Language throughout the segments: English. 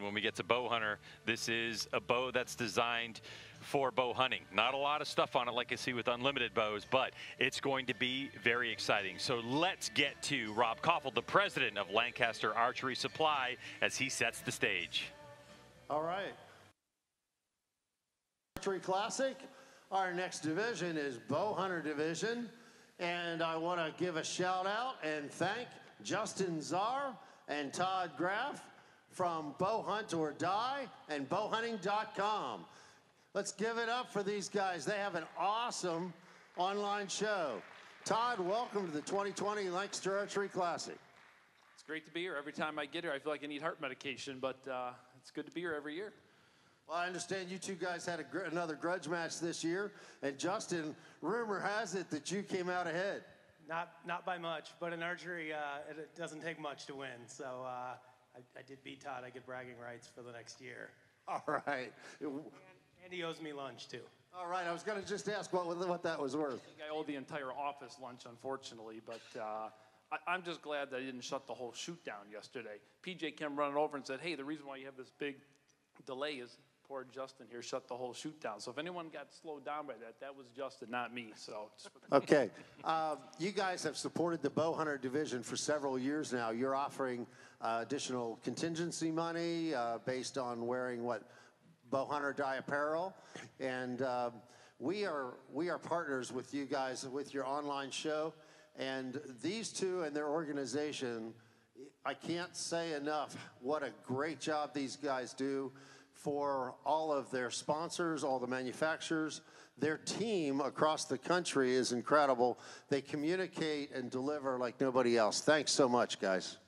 again, when we get to Bowhunter, this is a bow that's designed for bow hunting. Not a lot of stuff on it like I see with unlimited bows, but it's going to be very exciting. So let's get to Rob Koffel, the president of Lancaster Archery Supply, as he sets the stage. All right. Archery Classic. Our next division is Bowhunter Division. And I want to give a shout out and thank Justin Czar and Todd Graff from Bow Hunt or Die and bowhunting.com. Let's give it up for these guys. They have an awesome online show. Todd, welcome to the 2020 Lancaster Archery Classic. It's great to be here. Every time I get here, I feel like I need heart medication, but it's good to be here every year. Well, I understand you two guys had another grudge match this year, and Justin, rumor has it that you came out ahead. Not by much, but in archery, it doesn't take much to win. So I did beat Todd. I get bragging rights for the next year. All right. And he owes me lunch, too. All right, I was going to just ask what that was worth. I think I owe the entire office lunch, unfortunately, but I'm just glad that I didn't shut the whole shoot down yesterday. PJ came running over and said, hey, the reason why you have this big delay is poor Justin here shut the whole shoot down. So if anyone got slowed down by that, that was Justin, not me. So okay. You guys have supported the Bowhunter division for several years now. You're offering additional contingency money based on wearing what Bowhunter Die apparel, and we are partners with you guys with your online show, and these two and their organization, I can't say enough what a great job these guys do for all of their sponsors, all the manufacturers. Their team across the country is incredible. They communicate and deliver like nobody else. Thanks so much, guys.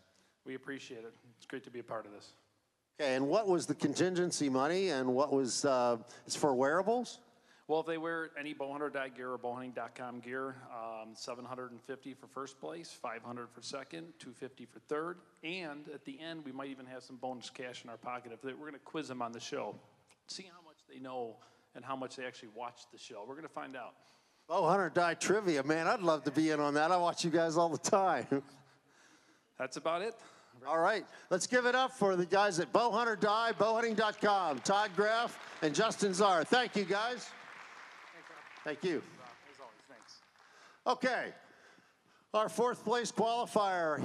We appreciate it. It's great to be a part of this. Okay, and what was the contingency money, and what was it's for wearables? Well, if they wear any Bowhunter Die gear or bowhunting.com gear, $750 for first place, $500 for second, $250 for third, and at the end, we might even have some bonus cash in our pocket. We're going to quiz them on the show, see how much they know and how much they actually watch the show. We're going to find out. Bowhunter Die trivia, man, I'd love to be in on that. I watch you guys all the time. That's about it. All right, let's give it up for the guys at Bowhunter Die, bowhunting.com, Todd Graff and Justin Czar. Thank you, guys. Thank you. As always, thanks. Okay, our fourth place qualifier,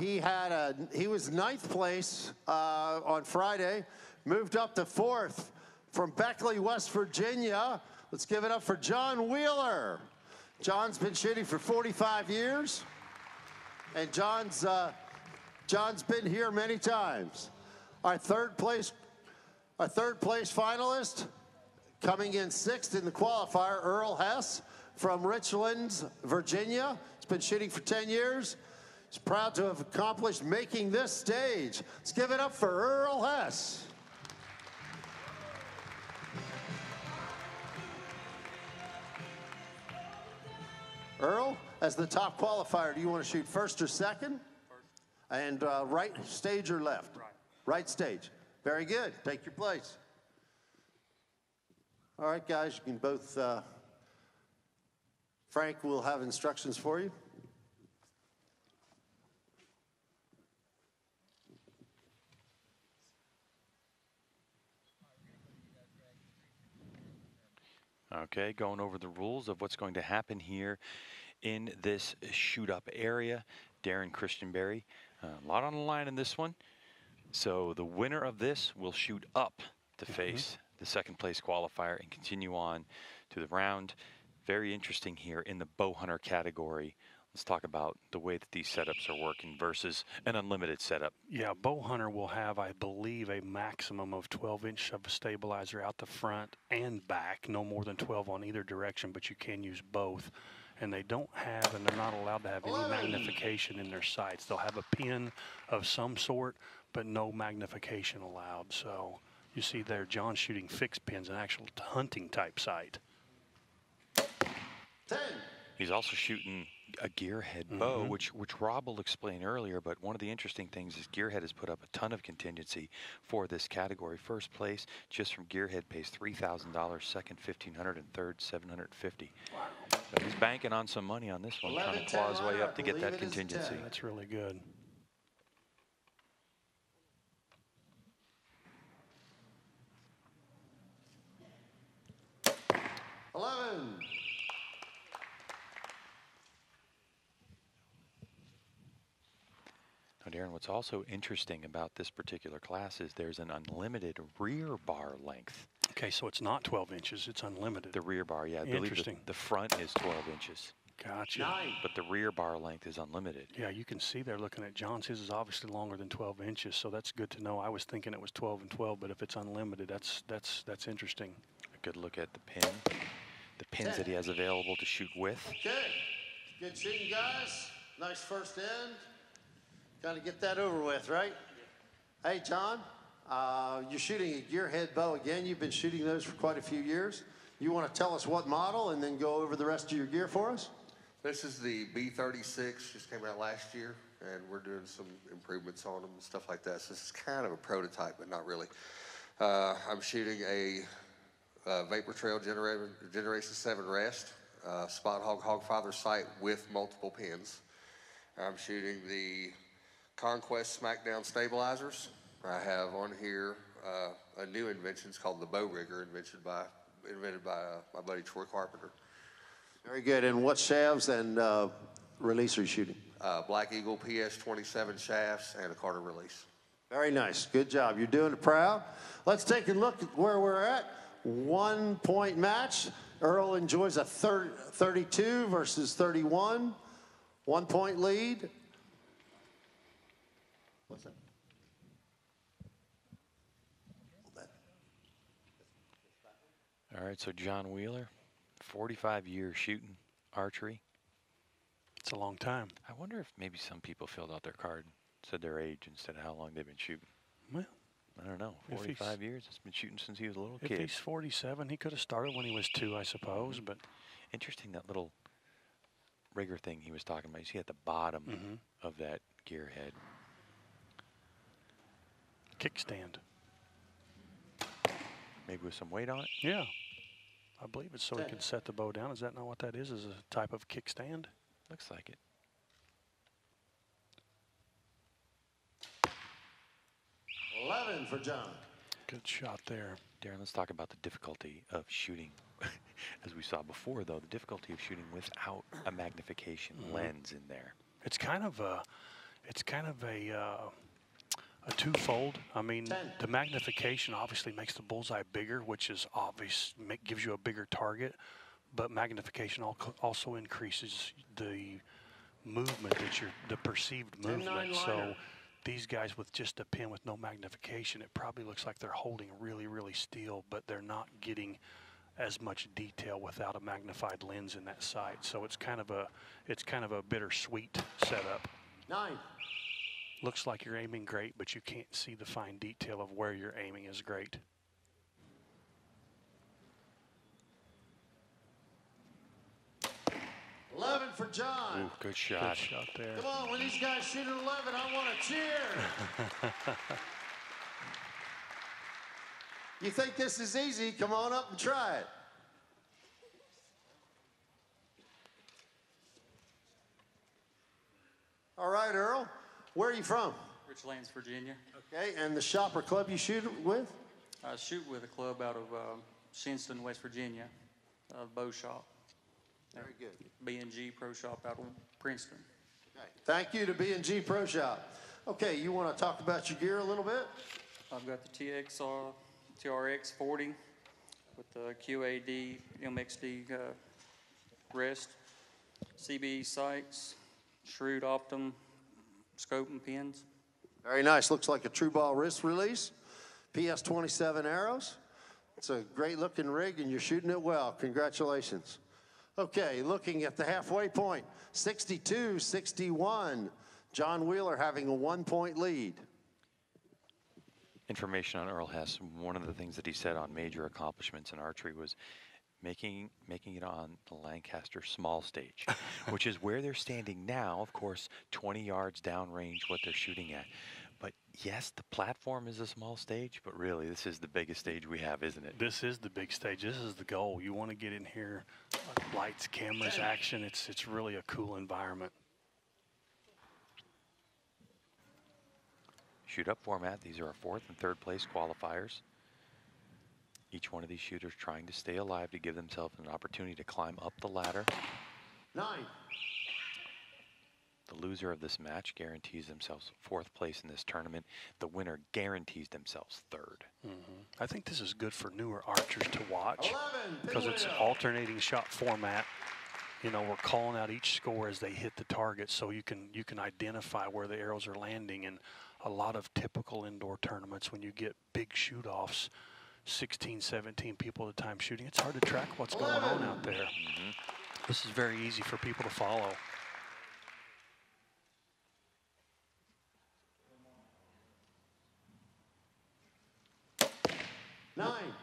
he was ninth place on Friday, moved up to fourth from Beckley, West Virginia. Let's give it up for John Wheeler. John's been shooting for 45 years, and John's been here many times. Our third place finalist, coming in sixth in the qualifier, Earl Hess from Richland, Virginia. He's been shooting for 10 years. He's proud to have accomplished making this stage. Let's give it up for Earl Hess. Earl, as the top qualifier, do you want to shoot first or second? First. And right stage or left? Right. Right stage. Very good. Take your place. All right, guys, you can both, Frank will have instructions for you. Okay, going over the rules of what's going to happen here in this shoot-up area. Darren Christianberry, a lot on the line in this one. So the winner of this will shoot up to face the second place qualifier and continue on to the round. Very interesting here in the Bowhunter category. Let's talk about the way that these setups are working versus an unlimited setup. Yeah, Bowhunter will have, I believe, a maximum of 12-inch of a stabilizer out the front and back, no more than 12 on either direction, but you can use both. And they don't have, and they're not allowed to have any magnification in their sights. They'll have a pin of some sort, but no magnification allowed. So you see there, John shooting fixed pins, an actual hunting type sight. 10. He's also shooting a gearhead bow, which Rob will explain earlier, but one of the interesting things is Gearhead has put up a ton of contingency for this category. First place, just from Gearhead, pays $3,000, second $1,500, and third $750. Wow. So he's banking on some money on this one, trying to claw his way up to get that contingency. That's really good. what's also interesting about this particular class is there's an unlimited rear bar length. Okay, so it's not 12 inches, it's unlimited. The rear bar, yeah. I believe Interesting. the front is 12 inches. Gotcha. 9. But the rear bar length is unlimited. Yeah, you can see there looking at John's. His is obviously longer than 12 inches, so that's good to know. I was thinking it was 12 and 12, but if it's unlimited, that's interesting. A good look at the pins that he has available to shoot with. Okay, good shooting, guys. Nice first end. Got to get that over with, right? Hey, John, you're shooting a gearhead bow again. You've been shooting those for quite a few years. You want to tell us what model and then go over the rest of your gear for us? This is the B36, just came out last year, and we're doing some improvements on them and stuff like that. So this is kind of a prototype, but not really. I'm shooting a Vapor Trail Generation 7 rest, Spot Hogfather sight with multiple pins. I'm shooting the Conquest Smackdown stabilizers. I have on here a new invention. It's called the Bow Rigger, invented by my buddy Troy Carpenter. Very good. And what shafts and release are you shooting? Black Eagle PS27 shafts and a Carter release. Very nice. Good job. You're doing it proud. Let's take a look at where we're at. 1 point match. Earl enjoys a 32 versus 31. 1 point lead. What's that? All right, so John Wheeler, 45 years shooting archery. It's a long time. I wonder if maybe some people filled out their card, said their age instead of how long they've been shooting. Well, I don't know. If he's- 45 years. He's been shooting since he was a little if kid. he's 47, he could have started when he was 2, I suppose, but Interesting, that little rigger thing he was talking about. You see at the bottom of that gearhead. kickstand. Maybe with some weight on it. Yeah, I believe it's so he can set the bow down. Is that not what that is? Is a type of kickstand? Looks like it. 11 for John. Good shot there. Darren, let's talk about the difficulty of shooting. As we saw before, though, the difficulty of shooting without a magnification lens in there. It's kind of a twofold. I mean, 10. the magnification obviously makes the bullseye bigger, which is obvious, gives you a bigger target. But magnification also increases the movement the perceived 10-9 movement. So liner. these guys with just a pin with no magnification, it probably looks like they're holding really, really still, but they're not getting as much detail without a magnified lens in that sight. So it's kind of a bittersweet setup. 9. Looks like you're aiming great, but you can't see the fine detail of where you're aiming is great. $11 for John. Ooh, good Good shot. shot there. Come on, when these guys shoot at 11, I want to cheer. You think this is easy? Come on up and try it. All right, Earl. Where are you from? Richlands, Virginia. Okay, and the shop or club you shoot with? I shoot with a club out of Shinston, West Virginia, bow shop. Very good. B&G Pro Shop out of Princeton. Okay. Thank you to B&G Pro Shop. Okay, you want to talk about your gear a little bit? I've got the TRX 40 with the QAD MXD rest, CBE sights, Shrewd Optum scope and pins. Very nice. Looks like a true ball wrist release. PS27 arrows. It's a great looking rig and you're shooting it well. Congratulations. Okay, looking at the halfway point, 62-61. John Wheeler having a 1 point lead. Information on Earl Hess. One of the things that he said on major accomplishments in archery was making it on the Lancaster small stage, which is where they're standing now, of course, 20 yards downrange what they're shooting at. But yes, the platform is a small stage, but really this is the biggest stage we have, isn't it? This is the big stage. This is the goal. You want to get in here, lights, cameras, action. It's really a cool environment. Shoot up format. These are our 4th and 3rd place qualifiers. Each one of these shooters trying to stay alive to give themselves an opportunity to climb up the ladder. 9. The loser of this match guarantees themselves 4th place in this tournament. The winner guarantees themselves 3rd. I think this is good for newer archers to watch because it's an alternating shot format. You know, we're calling out each score as they hit the target, so you can identify where the arrows are landing. And a lot of typical indoor tournaments, when you get big shoot-offs, 16, 17 people at a time shooting, it's hard to track what's going on out there. This is very easy for people to follow. Nine.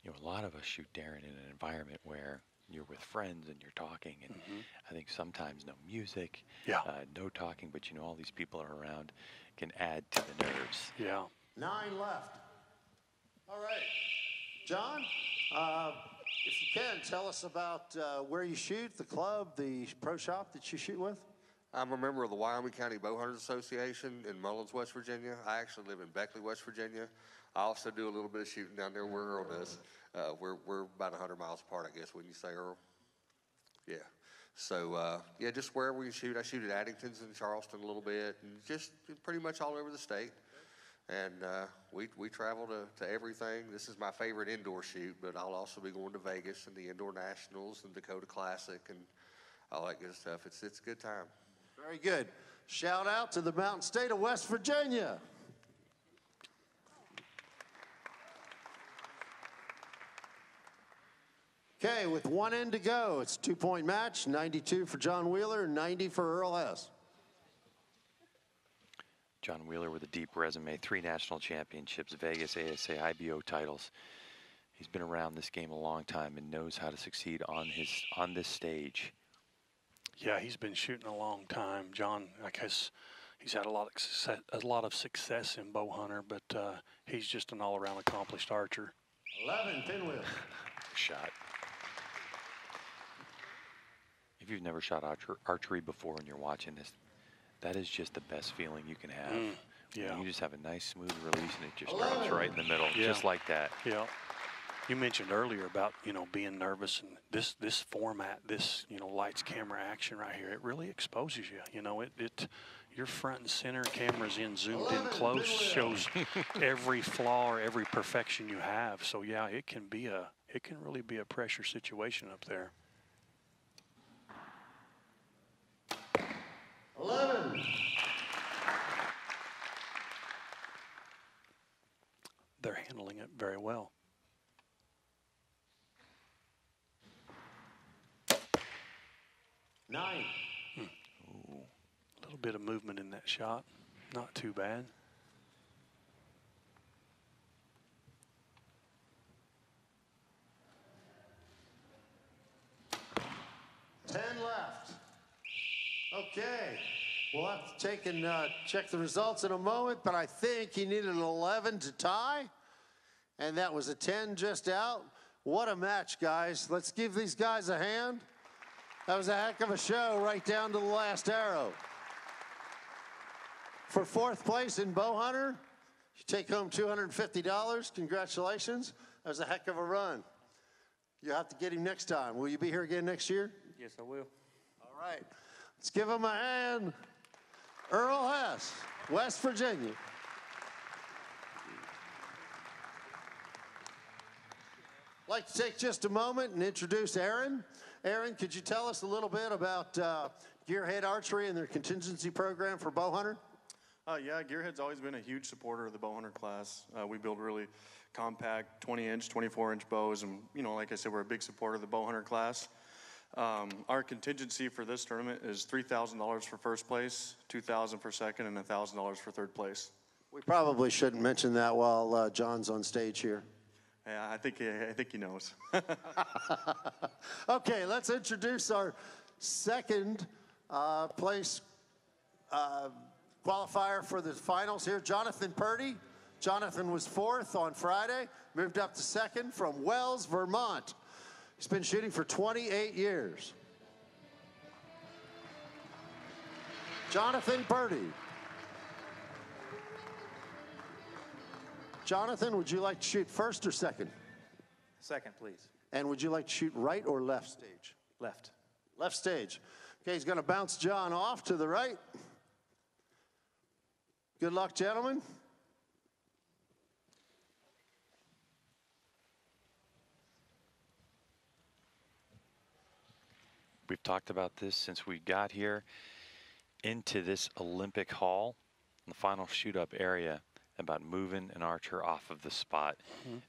You know, a lot of us shoot, Darren, in an environment where you're with friends and you're talking, and I think sometimes no music, no talking, but you know, all these people are around can add to the nerves. Yeah. 9 left. All right. John, if you can, tell us about where you shoot, the club, the pro shop that you shoot with. I'm a member of the Wyoming County Bowhunters Association in Mullins, West Virginia. I actually live in Beckley, West Virginia. I also do a little bit of shooting down there where Earl does. We're about 100 miles apart, I guess, wouldn't you say, Earl? Yeah. So, yeah, just wherever we shoot. I shoot at Addington's in Charleston a little bit, and just pretty much all over the state. And we travel to everything. This is my favorite indoor shoot, but I'll also be going to Vegas and the Indoor Nationals and Dakota Classic and all that good stuff. It's a good time. Very good. Shout out to the Mountain State of West Virginia. Okay, with 1 end to go, it's a 2-point match, 92 for John Wheeler, 90 for Earl Hess. John Wheeler with a deep resume, 3 national championships, Vegas, ASA, IBO titles. He's been around this game a long time and knows how to succeed on this stage. Yeah, he's been shooting a long time. John, I guess he's had a lot of success in Bowhunter, but he's just an all-around accomplished archer. 11, pinwheel. Shot. If you've never shot archery before and you're watching this, that is just the best feeling you can have. Yeah. You just have a nice smooth release and it just drops right in the middle, just like that. Yeah. You mentioned earlier about, you know, being nervous, and this format, this, you know, lights, camera, action right here, it really exposes you. You know, you're front and center, camera's in, zoomed in close, shows every flaw or every perfection you have. So yeah, it can really be a pressure situation up there. 11. They're handling it very well. 9. A little bit of movement in that shot. Not too bad. 10 left. Okay. We'll have to take and check the results in a moment, but I think he needed an 11 to tie, and that was a 10 just out. What a match, guys. Let's give these guys a hand. That was a heck of a show right down to the last arrow. For 4th place in Bowhunter, you take home $250. Congratulations. That was a heck of a run. You'll have to get him next time. Will you be here again next year? Yes, I will. All right. Let's give him a hand. Earl Hess, West Virginia. I'd like to take just a moment and introduce Aaron. Aaron, could you tell us a little bit about Gearhead Archery and their contingency program for Bowhunter? Yeah, Gearhead's always been a huge supporter of the Bowhunter class. We build really compact 20-inch, 24-inch bows, and, you know, like I said, we're a big supporter of the Bowhunter class. Our contingency for this tournament is $3,000 for first place, $2,000 for second, and $1,000 for third place. We probably shouldn't mention that while John's on stage here. Yeah, I think he knows. Okay, let's introduce our second place qualifier for the finals here, Jonathan Purdy. Jonathan was 4th on Friday, moved up to 2nd from Wells, Vermont. He's been shooting for 28 years. Jonathan Purdy. Jonathan, would you like to shoot first or second? Second, please. And would you like to shoot right or left stage? Left. Left stage. Okay, he's going to bounce John off to the right. Good luck, gentlemen. We've talked about this since we got here into this Olympic Hall, in the final shoot-up area, about moving an archer off of the spot.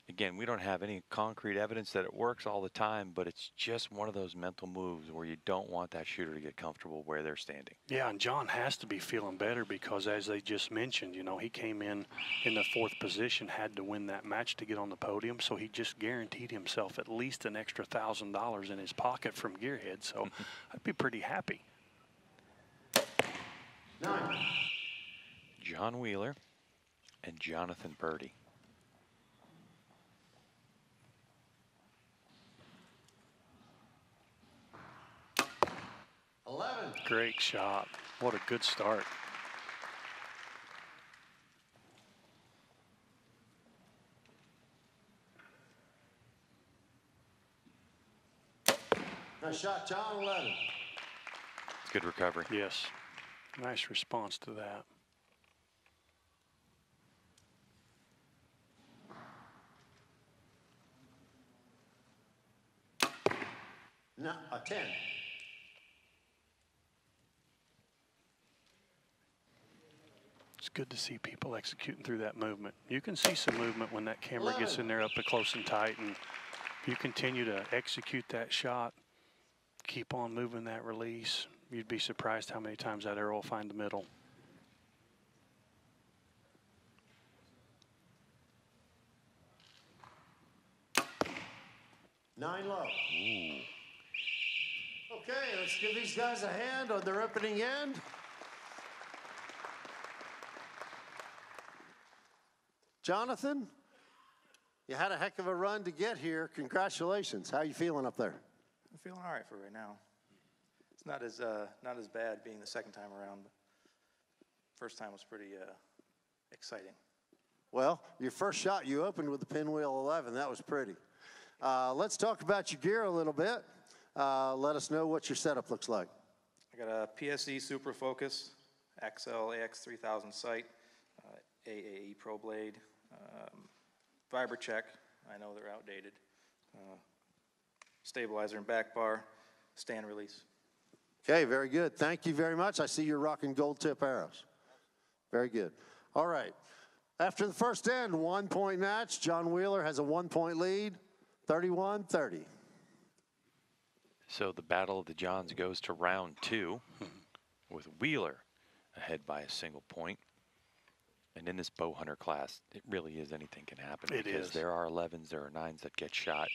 Again, we don't have any concrete evidence that it works all the time, but it's just one of those mental moves where you don't want that shooter to get comfortable where they're standing. Yeah, and John has to be feeling better because, as they just mentioned, you know, he came in the 4th position, had to win that match to get on the podium, so he just guaranteed himself at least an extra $1,000 in his pocket from Gearhead, so I'd be pretty happy. 9. John Wheeler and Jonathan Purdy. Great shot. What a good start. Nice shot, John. 11. Good recovery. Yes. Nice response to that. No, a 10. It's good to see people executing through that movement. You can see some movement when that camera gets in there up close and tight, and if you continue to execute that shot, keep on moving that release, you'd be surprised how many times that Earl will find the middle. Nine low. Ooh. Okay, let's give these guys a hand on their opening end. Jonathan, you had a heck of a run to get here. Congratulations. How you feeling up there? I'm feeling all right for right now. It's not as bad being the second time around, but first time was pretty exciting. Well, your first shot, you opened with the pinwheel 11. That was pretty. Let's talk about your gear a little bit. Let us know what your setup looks like. I got a PSE Super Focus, XL AX3000 sight, AAE Pro Blade, VibraCheck, I know they're outdated, stabilizer and back bar, stand release. Okay, very good. Thank you very much. I see you're rocking gold tip arrows. Very good. All right. After the first end, 1-point match. John Wheeler has a 1-point lead, 31-30. So the Battle of the Johns goes to round 2 with Wheeler ahead by a single point. And in this Bowhunter class, it really is anything can happen. It because is. There are 11s, there are 9s that get shot.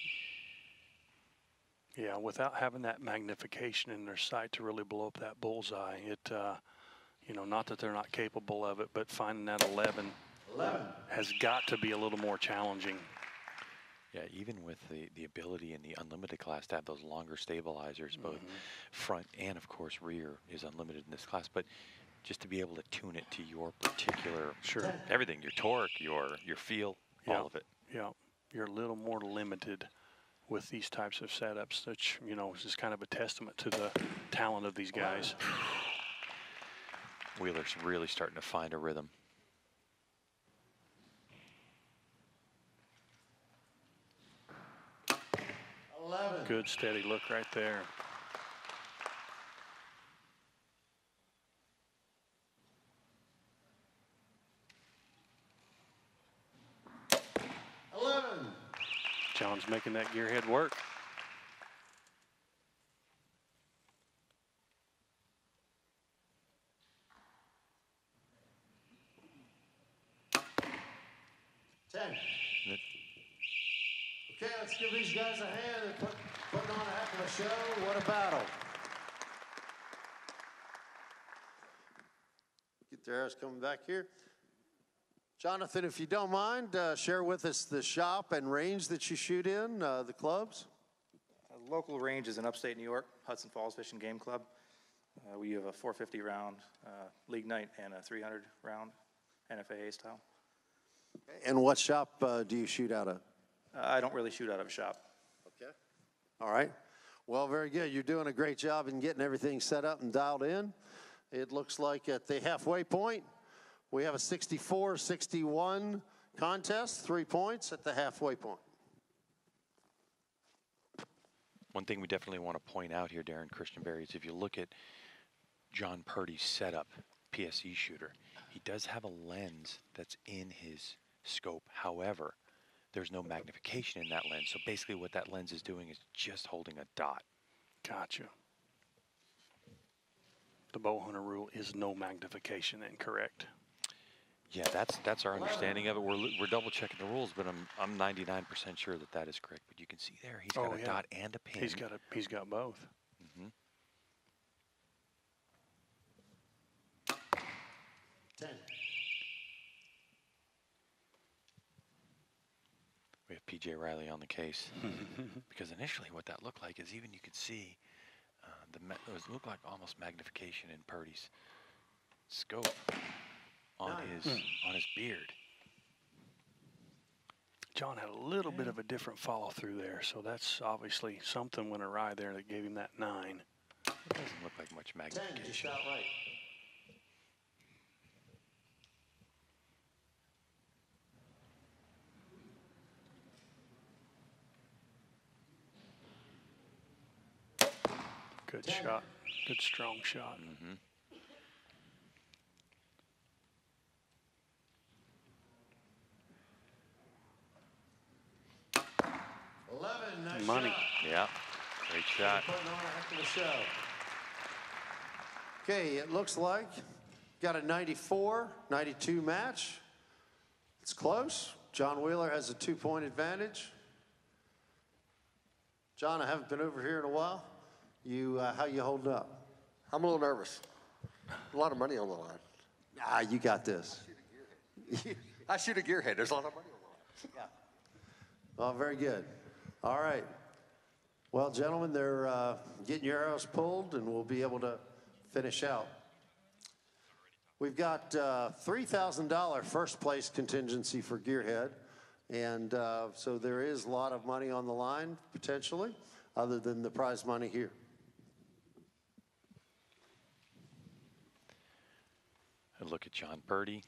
Yeah, without having that magnification in their sight to really blow up that bullseye, it, you know, not that they're not capable of it, but finding that 11 has got to be a little more challenging. Yeah, even with the ability in the unlimited class to have those longer stabilizers, both front and, of course, rear is unlimited in this class. But just to be able to tune it to your particular, everything, your torque, your feel, all of it. Yeah, you're a little more limited with these types of setups, which, you know, is just kind of a testament to the talent of these guys. Wheeler's really starting to find a rhythm. Good steady look right there. John's making that gearhead work. Okay, let's give these guys a hand. They're putting on a heck of a show. What a battle. Get their arrows coming back here. Jonathan, if you don't mind, share with us the shop and range that you shoot in, the clubs. The local range is in upstate New York, Hudson Falls Fish and Game Club. We have a 450 round league night and a 300 round NFAA style. And what shop do you shoot out of? I don't really shoot out of a shop. Okay. All right. Well, very good. You're doing a great job in getting everything set up and dialed in. It looks like at the halfway point, we have a 64-61 contest, 3 points at the halfway point. One thing we definitely want to point out here, Darren Christianberry, is if you look at John Purdy's setup, PSE shooter, he does have a lens that's in his scope. However, there's no magnification in that lens. So basically what that lens is doing is just holding a dot. Gotcha. The Bowhunter rule is no magnification, incorrect? Yeah, that's our understanding of it. We're double checking the rules, but I'm 99% sure that that is correct. But you can see there, he's got a dot and a pin. He's got both. Mm-hmm. 10. We have PJ Riley on the case. Because initially what that looked like is even you could see it looked like almost magnification in Purdy's scope on his beard. John had a little bit of a different follow through there, so that's obviously something went awry there that gave him that 9. It doesn't look like much 10, magnification. just out right. Good shot. Good strong shot. Mm-hmm. Nice money. shot. Yeah, great shot. Putting on a heck of a show. Okay, it looks like got a 94-92 match. It's close. John Wheeler has a 2-point advantage. John, I haven't been over here in a while. How you holding up? I'm a little nervous. A lot of money on the line. Ah, you got this. I shoot a gearhead. There's a lot of money on the line. Yeah. Well, very good. All right. Well, gentlemen, they're getting your arrows pulled, and we'll be able to finish out. We've got $3,000 first place contingency for gearhead, and so there is a lot of money on the line, potentially, other than the prize money here. A look at John Purdy.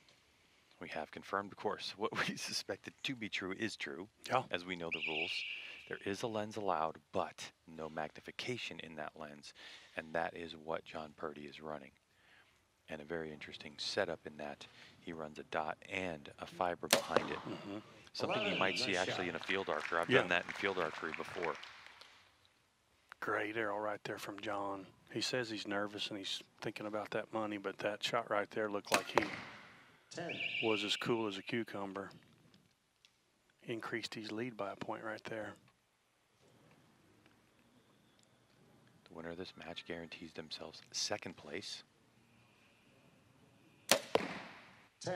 We have confirmed, of course, what we suspected to be true is true, as we know the rules. There is a lens allowed, but no magnification in that lens, and that is what John Purdy is running. And a very interesting setup in that he runs a dot and a fiber behind it. Mm-hmm. Something you might see actually in a field archer. I've done that in field archery before. Great arrow right there from John. He says he's nervous and he's thinking about that money, but that shot right there looked like he was as cool as a cucumber. Increased his lead by a point right there. The winner of this match guarantees themselves second place. 10.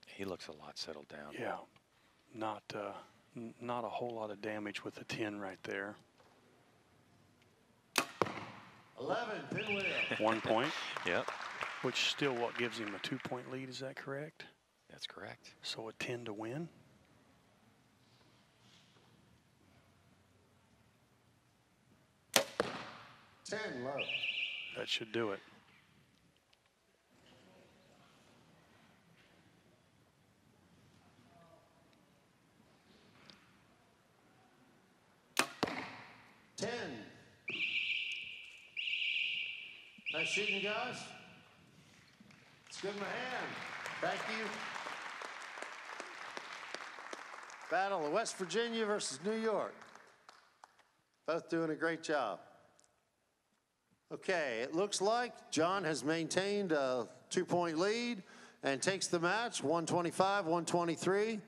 He looks a lot settled down. Yeah, not a whole lot of damage with the 10 right there. 11, pinwheel. 1 point. Yep. Which still what gives him a 2-point lead, is that correct? That's correct. So a 10 to win. 10 low. That should do it. Nice shooting, guys. Let's give them a hand. Thank you. Battle of West Virginia versus New York. Both doing a great job. Okay, it looks like John has maintained a 2-point lead and takes the match, 125-123.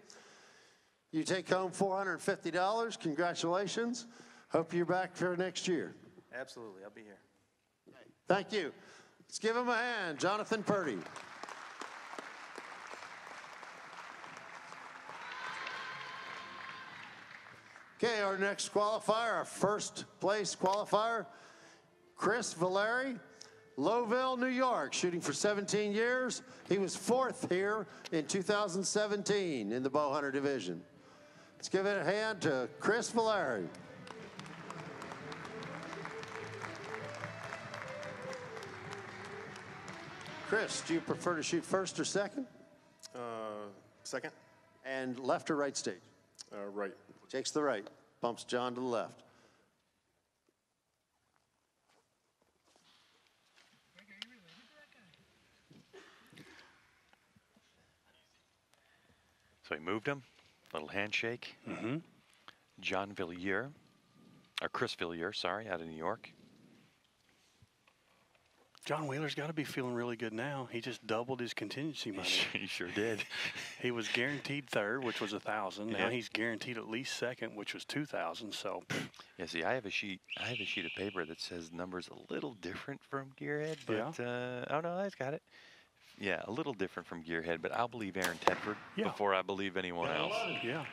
You take home $450. Congratulations. Hope you're back for next year. Absolutely, I'll be here. Thank you. Let's give him a hand, Jonathan Purdy. Okay, our next qualifier, our first place qualifier, Chris Villiere, Lowville, New York, shooting for 17 years. He was 4th here in 2017 in the Bowhunter division. Let's give it a hand to Chris Villiere. Chris, do you prefer to shoot first or second? Second. And left or right stage? Right. Takes the right, bumps John to the left. So he moved him, little handshake. John Villiere, or Chris Villiere, sorry, out of New York. John Wheeler's got to be feeling really good now. He just doubled his contingency money. He sure did. He was guaranteed third, which was 1,000. Now Yeah. he's guaranteed at least second, which was 2,000. So, Yeah, see, I have a sheet of paper that says numbers a little different from Gearhead, but oh no, I've got it. Yeah, a little different from Gearhead, but I'll believe Aaron Tedford before I believe anyone else. yeah.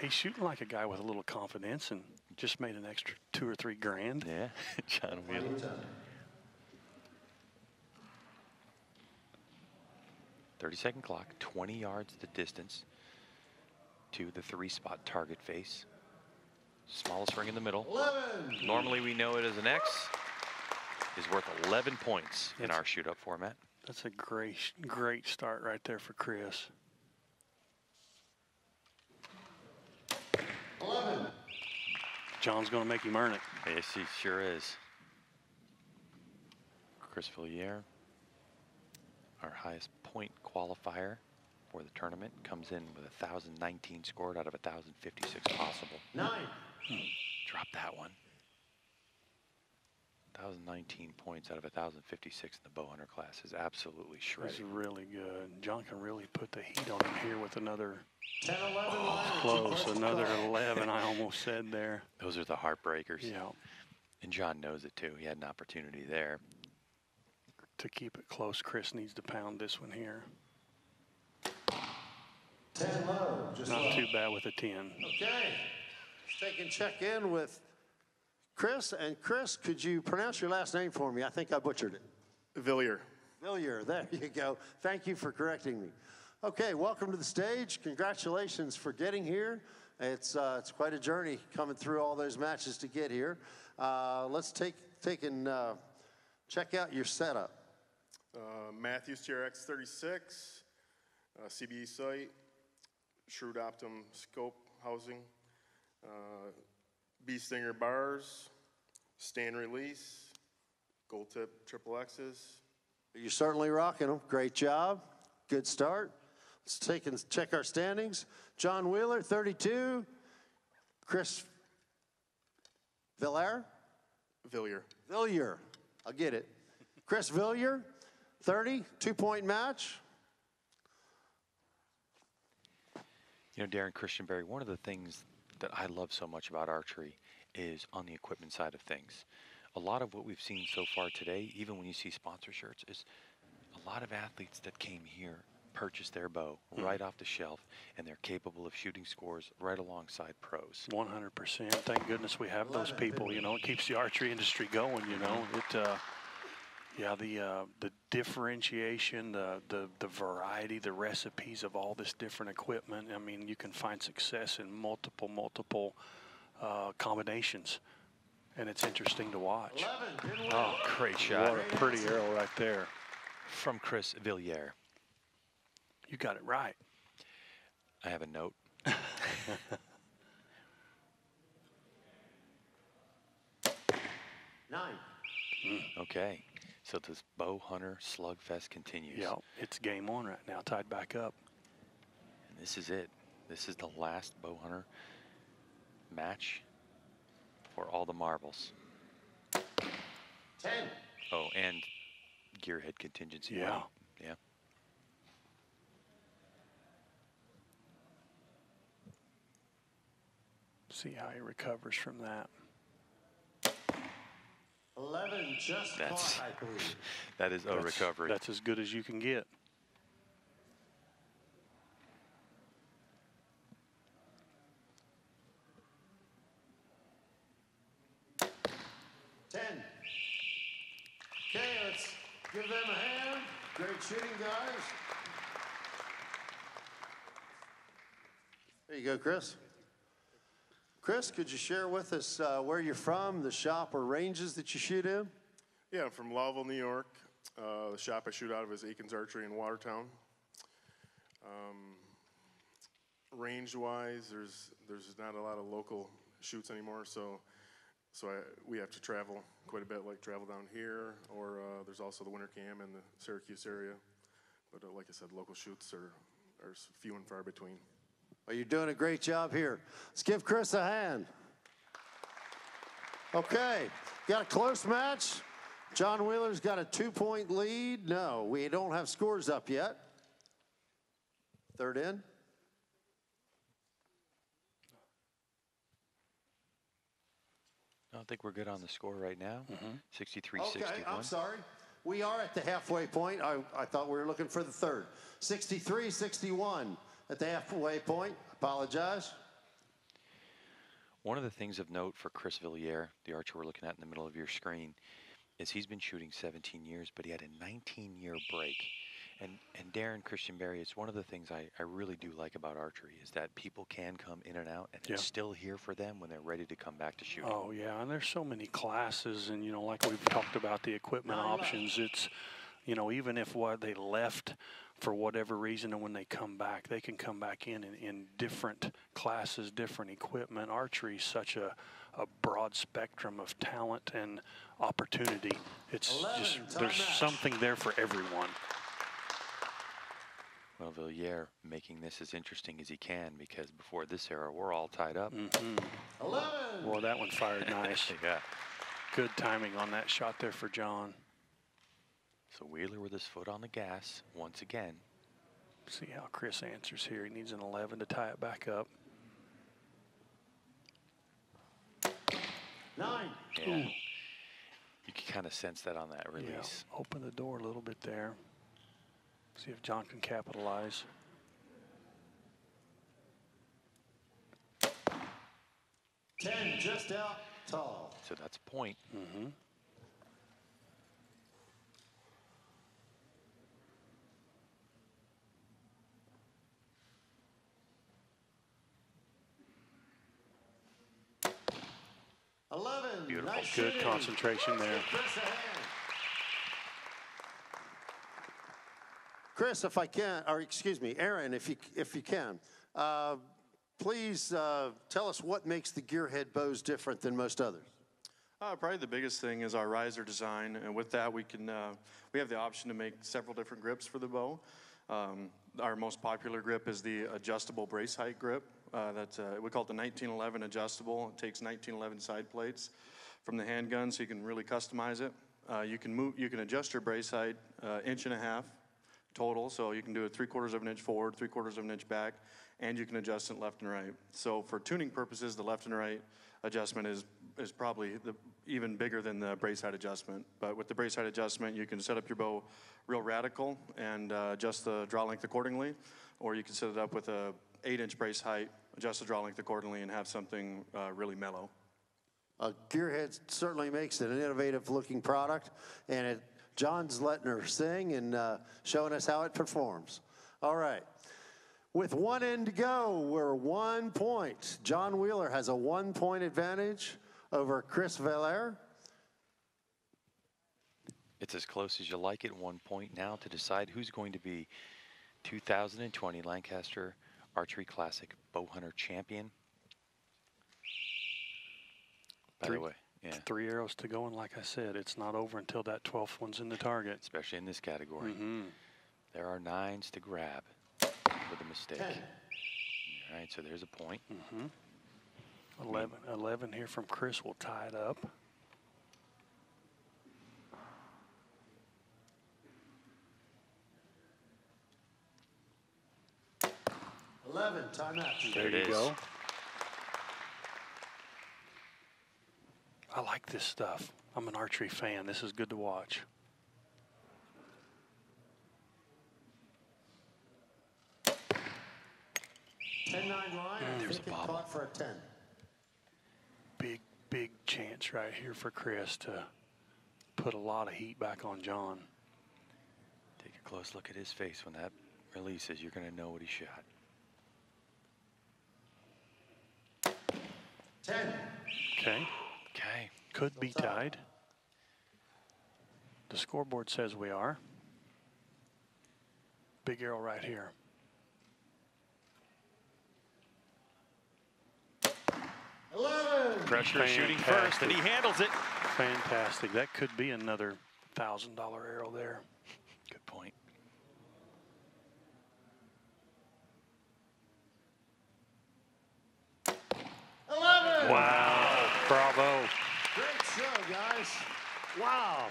He's shooting like a guy with a little confidence and just made an extra 2 or 3 grand. Yeah, John Wheeler. 30-second clock, 20 yards the distance to the 3-spot target face. Smallest ring in the middle. 11. Normally we know it as an X. Is worth 11 points in our shoot-up format. That's a great start right there for Chris. 11. John's going to make him earn it. Yes, he sure is. Chris Villiere, our highest point qualifier for the tournament, comes in with 1,019 scored out of 1,056 possible. 9. Drop that one. 1,019 points out of 1,056 in the Bowhunter class is absolutely shredded. This is really good. John can really put the heat on him here with another 10, 11. close, another 11, I almost said there. Those are the heartbreakers. Yeah. And John knows it too. He had an opportunity there. To keep it close, Chris needs to pound this one here. 10 low. Just Not low. too bad with a 10. Okay. Let's take and check in with Chris. And Chris, could you pronounce your last name for me? I think I butchered it. Villiere. Villiere, there you go. Thank you for correcting me. Okay, welcome to the stage. Congratulations for getting here. It's quite a journey coming through all those matches to get here. Let's take and check out your setup. Matthews TRX 36, CBE sight, Shrewd Optum scope housing, B Stinger bars, stand release, gold tip triple X's. You're certainly rocking them. Great job. Good start. Let's take and check our standings. John Wheeler, 32. Chris Villiere? Villiere. Villiere. I'll get it. Chris Villiere, 30, 2-point match. You know, Darren Christianberry, one of the things that I love so much about archery is on the equipment side of things. A lot of what we've seen so far today, even when you see sponsor shirts, is a lot of athletes that came here purchased their bow right off the shelf, and they're capable of shooting scores right alongside pros. 100%. Thank goodness we have those people. You know, it keeps the archery industry going. You know, the differentiation, the variety, the recipes of all this different equipment. I mean, you can find success in multiple combinations, and it's interesting to watch. 11. Oh, great shot. What a pretty arrow right there. From Chris Villiere. You got it right. I have a note. 9. Okay, so this Bowhunter slugfest continues. Yeah, it's game on right now, tied back up. And this is it. This is the last Bowhunter match for all the marbles. 10. Oh, and gearhead contingency. Yeah. money. Yeah. See how he recovers from that. 11 just That's- caught, I believe. That is a recovery. That's as good as you can get. Okay, let's give them a hand. Great shooting, guys. There you go, Chris. Chris, could you share with us where you're from, the shop or ranges that you shoot in? Yeah, I'm from Lowville, New York. The shop I shoot out of is Aiken's Archery in Watertown. Range-wise, there's not a lot of local shoots anymore, so we have to travel quite a bit, like travel down here, or there's also the winter cam in the Syracuse area. But like I said, local shoots are few and far between. Well, you're doing a great job here. Let's give Chris a hand. Okay, got a close match. John Wheeler's got a 2-point lead. No, we don't have scores up yet. Third in. I think we're good on the score right now. 63-61. Okay, I'm sorry. We are at the halfway point. I thought we were looking for the third. 63-61 at the halfway point. Apologize. One of the things of note for Chris Villiere, the archer we're looking at in the middle of your screen, is he's been shooting 17 years, but he had a 19-year break. And Darren Christianberry, it's one of the things I really do like about archery is that people can come in and out, and it's still here for them when they're ready to come back to shooting. Oh, yeah, and there's so many classes, and, you know, like we've talked about the equipment options, it's, you know, even if what they left for whatever reason, and when they come back, they can come back in different classes, different equipment. Archery is such a broad spectrum of talent and opportunity. It's just, there's something there for everyone. Well, Villiere making this as interesting as he can, because before this era, we're all tied up. 11. Well, that one fired nice. Yeah. Good timing on that shot there for John. So Wheeler with his foot on the gas once again. See how Chris answers here. He needs an 11 to tie it back up. 9. Yeah. You can kind of sense that on that release. Yeah. Open the door a little bit there. See if John can capitalize. 10, just out tall. So that's a point. 11. Beautiful. Nice Good shooting. concentration there. Chris, a hand. Chris, if I can, or excuse me, Aaron, if you can, please tell us what makes the gearhead bows different than most others. Probably the biggest thing is our riser design, and with that we have the option to make several different grips for the bow. Our most popular grip is the adjustable brace height grip. We call it the 1911 adjustable. It takes 1911 side plates from the handgun, so you can really customize it. You can adjust your brace height 1.5 inches total, so you can do it 3/4 of an inch forward, 3/4 of an inch back, and you can adjust it left and right. So for tuning purposes, the left and right adjustment is probably even bigger than the brace height adjustment. But with the brace height adjustment, you can set up your bow real radical and adjust the draw length accordingly, or you can set it up with a 8-inch brace height, adjust the draw length accordingly, and have something really mellow. Gearhead certainly makes it an innovative looking product, and John's letting her sing and showing us how it performs. All right. With 1 in to go, we're 1 point. John Wheeler has a 1-point advantage over Chris Villiere. It's as close as you like it. 1 point now to decide who's going to be 2020 Lancaster Archery Classic Bowhunter champion. By the way, yeah. 3 arrows to go, and like I said, it's not over until that 12th one's in the target. Especially in this category. There are 9s to grab with a mistake. 10. All right, so there's a point. 11 here from Chris will tie it up. Timeout. There you go. I like this stuff. I'm an archery fan. This is good to watch. Ten-9 line. There's a bobble. Caught for a 10. Big chance right here for Chris to put a lot of heat back on John. Take a close look at his face when that releases. You're going to know what he shot. 10. Okay. Okay. Could be tied. The scoreboard says we are. Big Earl right here. 11. Pressure shooting first, and he handles it. Fantastic. That could be another $1,000 arrow there. Good point. Wow. Bravo. Great show, guys. Wow.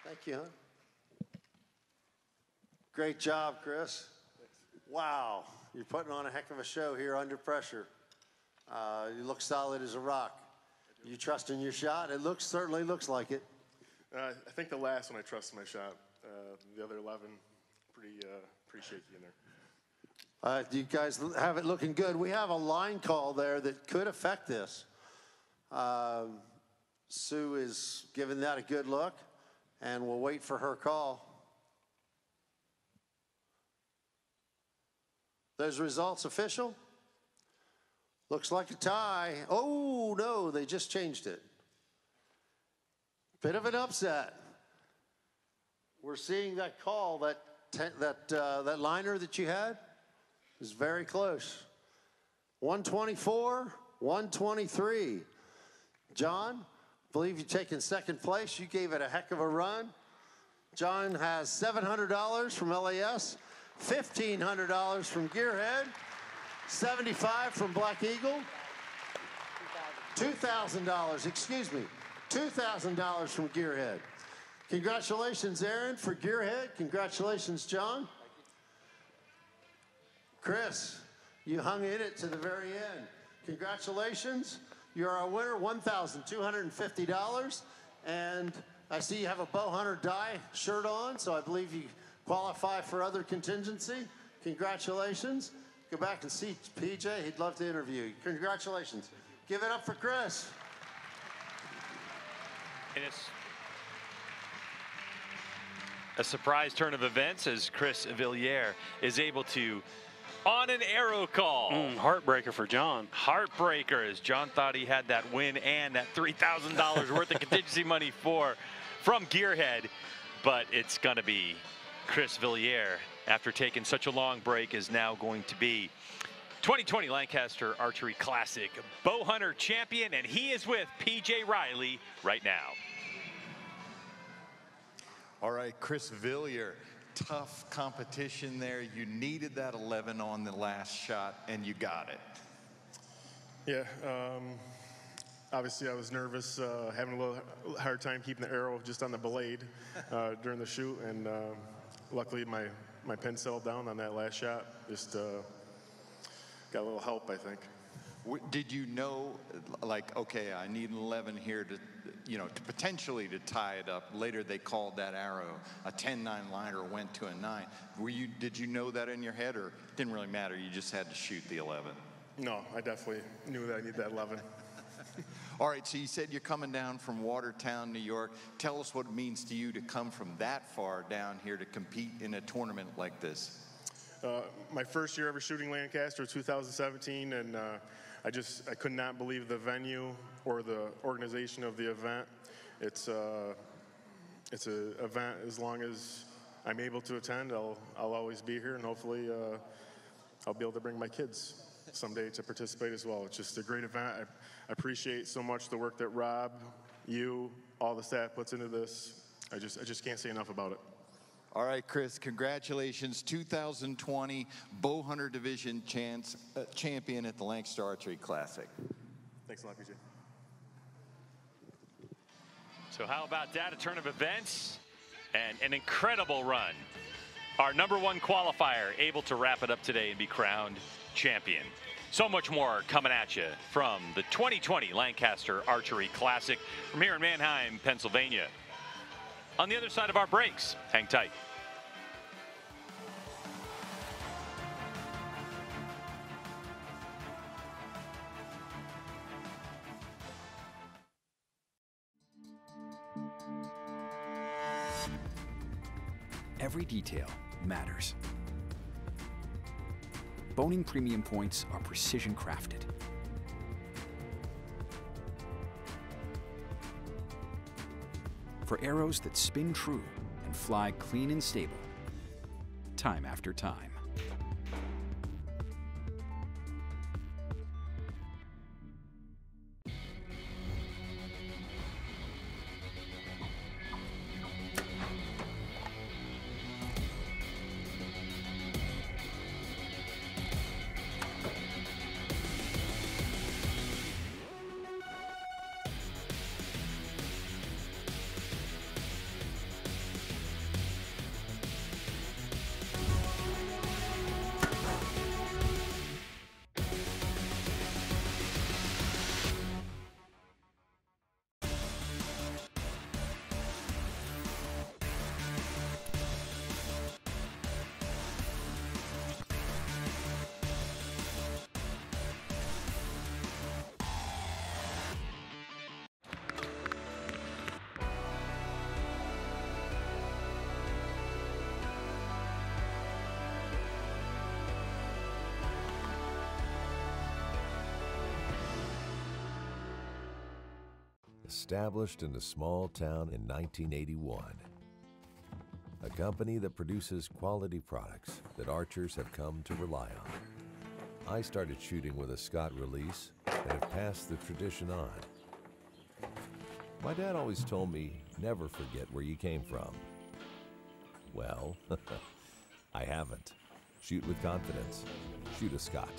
Thank you, huh? Great job, Chris. Wow. You're putting on a heck of a show here under pressure. You look solid as a rock. You trust in your shot? It certainly looks like it. I think the last one I trusted my shot. The other 11, pretty shaky in there. You guys have it looking good. We have a line call there that could affect this. Sue is giving that a good look, and we'll wait for her call. Those results official? Looks like a tie. Oh, no, they just changed it. Bit of an upset. We're seeing that call, that liner that you had is very close. 124, 123. John, I believe you've taken second place. You gave it a heck of a run. John has $700 from LAS, $1,500 from Gearhead, $75 from Black Eagle, $2,000, excuse me, $2,000 from Gearhead. Congratulations, Aaron, for Gearhead. Congratulations, John. Chris, you hung in it to the very end. Congratulations. You're our winner, $1,250. And I see you have a Bowhunter die shirt on, so I believe you qualify for other contingency. Congratulations. Go back and see PJ. He'd love to interview you. Congratulations. Give it up for Chris. And it's a surprise turn of events as Chris Villiere is able to, on an arrow call. Heartbreaker for John. Heartbreaker, as John thought he had that win and that $3,000 worth of contingency money from Gearhead. But it's going to be Chris Villiere, after taking such a long break, is now going to be 2020 Lancaster Archery Classic Bowhunter champion, and he is with PJ Riley right now. All right, Chris Villiere, tough competition there. You needed that 11 on the last shot, and you got it. Yeah, obviously I was nervous, having a little hard time keeping the arrow just on the blade during the shoot, and luckily my pin settled down on that last shot. Just got a little help, I think. Did you know, like, okay, I need an 11 here to, to potentially to tie it up? Later they called that arrow a 10-9 liner, went to a 9. Did you know that in your head, or it didn't really matter? You just had to shoot the 11. No, I definitely knew that I need that 11. All right, so you said you're coming down from Watertown, New York. Tell us what it means to you to come from that far down here to compete in a tournament like this. My first year ever shooting Lancaster, 2017, and I could not believe the venue or the organization of the event. It's an event, as long as I'm able to attend, I'll always be here, and hopefully I'll be able to bring my kids someday to participate as well. It's just a great event. I appreciate so much the work that Rob, you, all the staff puts into this. I just can't say enough about it. All right, Chris, congratulations. 2020 Bowhunter Division champion at the Lancaster Archery Classic. Thanks a lot, PJ. So how about that, a turn of events and an incredible run. Our #1 qualifier able to wrap it up today and be crowned champion. So much more coming at you from the 2020 Lancaster Archery Classic from here in Manheim, Pennsylvania. On the other side of our breaks, hang tight. Every detail matters. Boning premium points are precision crafted. For arrows that spin true and fly clean and stable, time after time. Established in a small town in 1981. A company that produces quality products that archers have come to rely on. I started shooting with a Scott release and have passed the tradition on. My dad always told me, never forget where you came from. Well, I haven't. Shoot with confidence. Shoot a Scott.